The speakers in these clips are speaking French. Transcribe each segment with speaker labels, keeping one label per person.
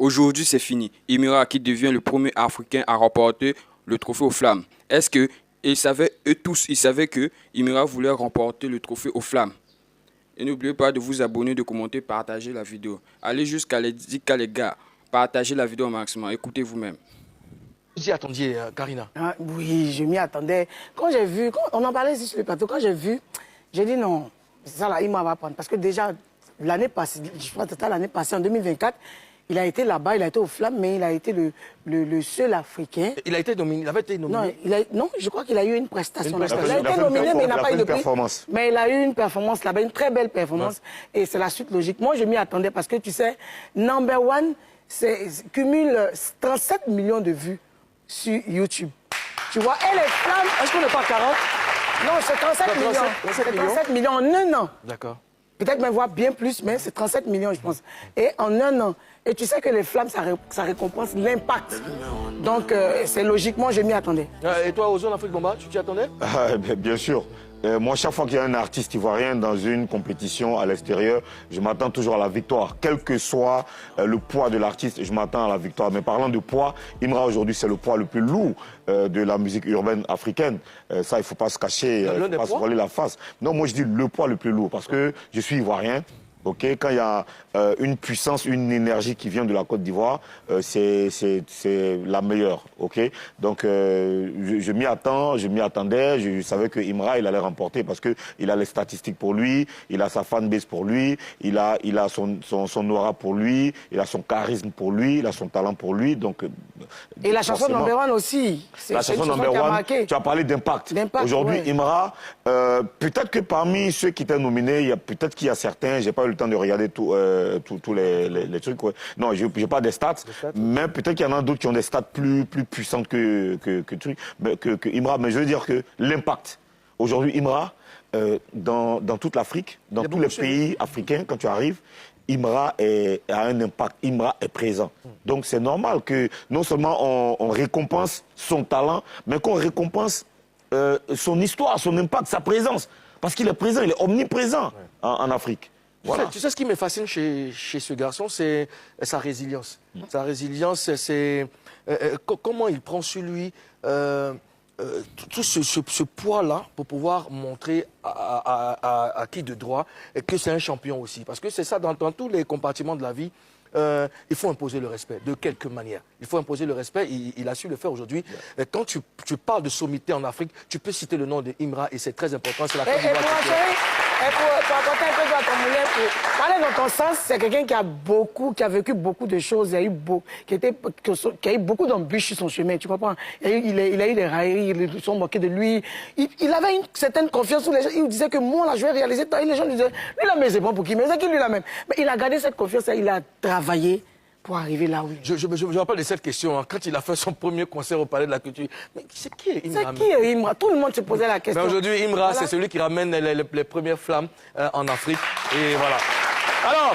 Speaker 1: Aujourd'hui, c'est fini. Imira qui devient le premier Africain à remporter le trophée aux flammes. Est-ce que eux tous, ils savaient que Imira voulait remporter le trophée aux flammes? Et n'oubliez pas de vous abonner, de commenter, partager la vidéo. Allez jusqu'à les gars, partagez la vidéo au maximum. Écoutez vous-même.
Speaker 2: Vous y attendiez, Karina?
Speaker 3: Ah, oui, je m'y attendais. Quand j'ai vu, on en parlait ici sur le plateau, quand j'ai vu, j'ai dit non, c'est ça là, il va prendre. Parce que déjà, l'année passée, je crois que c'était l'année passée, en 2024, il a été là-bas, il a été aux flammes, mais il a été le seul Africain.
Speaker 2: Il a été nominé, il avait été nominé?
Speaker 3: Non, je crois qu'il a eu une prestation.
Speaker 2: Il
Speaker 3: a été nominé, mais il n'a pas eu de prix. Mais il a eu une performance là-bas, une très belle performance. Ouais. Et c'est la suite logique. Moi, je m'y attendais parce que, tu sais, Number One cumule 37 millions de vues sur YouTube. Tu vois, et les flammes...
Speaker 2: Est-ce qu'on n'est pas 40?
Speaker 3: Non, c'est 37 millions. C'est 37 millions en un an.
Speaker 2: D'accord.
Speaker 3: Peut-être même voir bien plus, mais c'est 37 millions, je pense. Et en un an. Et tu sais que les flammes, ça récompense l'impact. Donc, c'est logiquement, je m'y attendais.
Speaker 2: Et toi, Ozone Afrique Bomba, tu t'y attendais?
Speaker 4: Bien sûr. Moi, chaque fois qu'il y a un artiste ivoirien dans une compétition à l'extérieur, je m'attends toujours à la victoire. Quel que soit le poids de l'artiste, je m'attends à la victoire. Mais parlant de poids, Imra aujourd'hui, c'est le poids le plus lourd de la musique urbaine africaine. Ça, il ne faut pas se cacher, il ne faut pas se voiler la face. Non, moi, je dis le poids le plus lourd parce que je suis ivoirien. Okay, quand il y a une puissance, une énergie qui vient de la Côte d'Ivoire, c'est la meilleure. Okay? Donc, je m'y attends, je m'y attendais, je savais que Imra, il allait remporter parce qu'il a les statistiques pour lui, il a sa fanbase pour lui, il a son aura pour lui, il a son charisme pour lui, il a son talent pour lui. Donc,
Speaker 3: et la chanson Number One aussi.
Speaker 4: La chanson Number One, tu as parlé d'impact. Aujourd'hui, ouais. Imra, peut-être que parmi ceux qui étaient nominés, peut-être qu'il y a certains, j'ai pas eu le temps de regarder tous les trucs. Ouais. Non, je n'ai pas des stats, mais peut-être qu'il y en a d'autres qui ont des stats plus puissantes que Imra. Mais je veux dire que l'impact, aujourd'hui, Imra, dans toute l'Afrique, dans tous les pays africains, quand tu arrives, Imra a un impact, Imra est présent. Donc c'est normal que non seulement on récompense son talent, mais qu'on récompense son histoire, son impact, sa présence. Parce qu'il est présent, il est omniprésent en Afrique. Voilà.
Speaker 2: Tu sais ce qui me fascine chez ce garçon, c'est sa résilience. Sa résilience, c'est comment il prend sur lui tout ce poids-là pour pouvoir montrer à qui de droit que c'est un champion aussi. Parce que c'est ça, dans tous les compartiments de la vie, il faut imposer le respect, de quelque manière. Il faut imposer le respect, il a su le faire aujourd'hui. Quand tu parles de sommité en Afrique, tu peux citer le nom de Imra et c'est très important. C'est la Côte d'Ivoire.
Speaker 3: Pour apporter un peu dans ton moulin, pour parler dans ton sens, c'est quelqu'un qui a vécu beaucoup de choses, qui a eu beaucoup d'embûches sur son chemin, tu comprends? Il a eu des railleries, ils se sont moqués de lui. Il avait une certaine confiance où les gens, il disait que moi, là, je vais réaliser. Et les gens lui disaient, lui là, mais c'est pas pour qui? Mais c'est qui lui là même? Mais il a gardé cette confiance et il a travaillé pour arriver là où il est.
Speaker 2: Je me rappelle de cette question, hein, quand il a fait son premier concert au Palais de la Culture. Mais c'est qui est Imra?
Speaker 3: C'est qui est Imra? Tout le monde se posait la question.
Speaker 2: Mais aujourd'hui, Imra, voilà. C'est celui qui ramène les premières flammes en Afrique. Et voilà. Alors,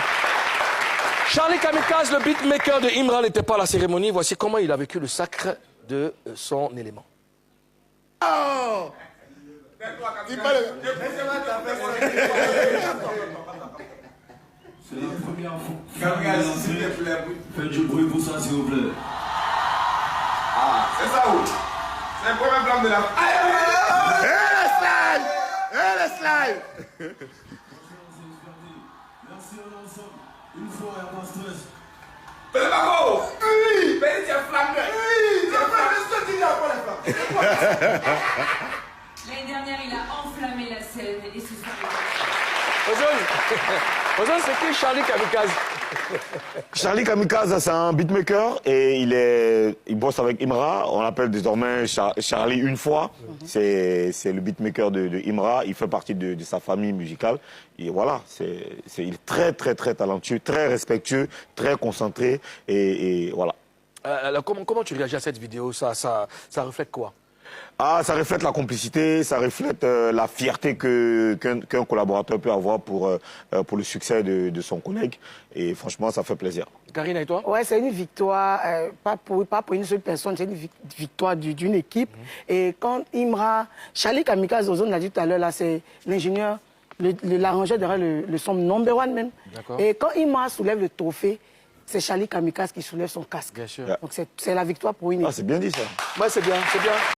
Speaker 2: Charlie Kamikaze, le beatmaker de Imra, n'était pas à la cérémonie. Voici comment il a vécu le sacre de son élément.
Speaker 5: Oh!
Speaker 6: C'est la première fois. S'il te plaît. Faites du bruit pour ça, s'il vous plaît.
Speaker 5: Ah, c'est ça où? C'est la première flamme de la...
Speaker 6: le slide! Merci à l'ensemble. Une fois, il n'y a pas de stress.
Speaker 5: Mais le bagot! Oui! Mais c'est flamme! Oui! C'est flamme! C'est ce qu'il y a pas la flamme!
Speaker 7: L'année dernière, il a enflammé la scène et ce soir...
Speaker 2: Ozone, c'est qui Charlie Kamikaze?
Speaker 4: Charlie Kamikaze, c'est un beatmaker et il bosse avec Imra. On l'appelle désormais Charlie une fois. C'est le beatmaker de Imra. Il fait partie de sa famille musicale. Et voilà, il est très talentueux, très respectueux, très concentré. Et voilà.
Speaker 2: Alors, comment tu réagis à cette vidéo? Ça reflète quoi?
Speaker 4: Ah, ça reflète la complicité, ça reflète la fierté qu'un collaborateur peut avoir pour le succès de son collègue. Et franchement, ça fait plaisir.
Speaker 2: Karina, et toi?
Speaker 3: Ouais, c'est une victoire, pas pour une seule personne, c'est une victoire d'une équipe. Et quand Imra, Charlie Kamikaze, Ozone l'a dit tout à l'heure, là, c'est l'ingénieur, l'arrangeur derrière le son Number One même. Et quand Imra soulève le trophée, c'est Charlie Kamikaze qui soulève son casque.
Speaker 2: Bien sûr.
Speaker 3: Donc c'est la victoire pour une équipe.
Speaker 4: Ah, c'est bien dit ça.
Speaker 2: Ouais, c'est bien, c'est bien.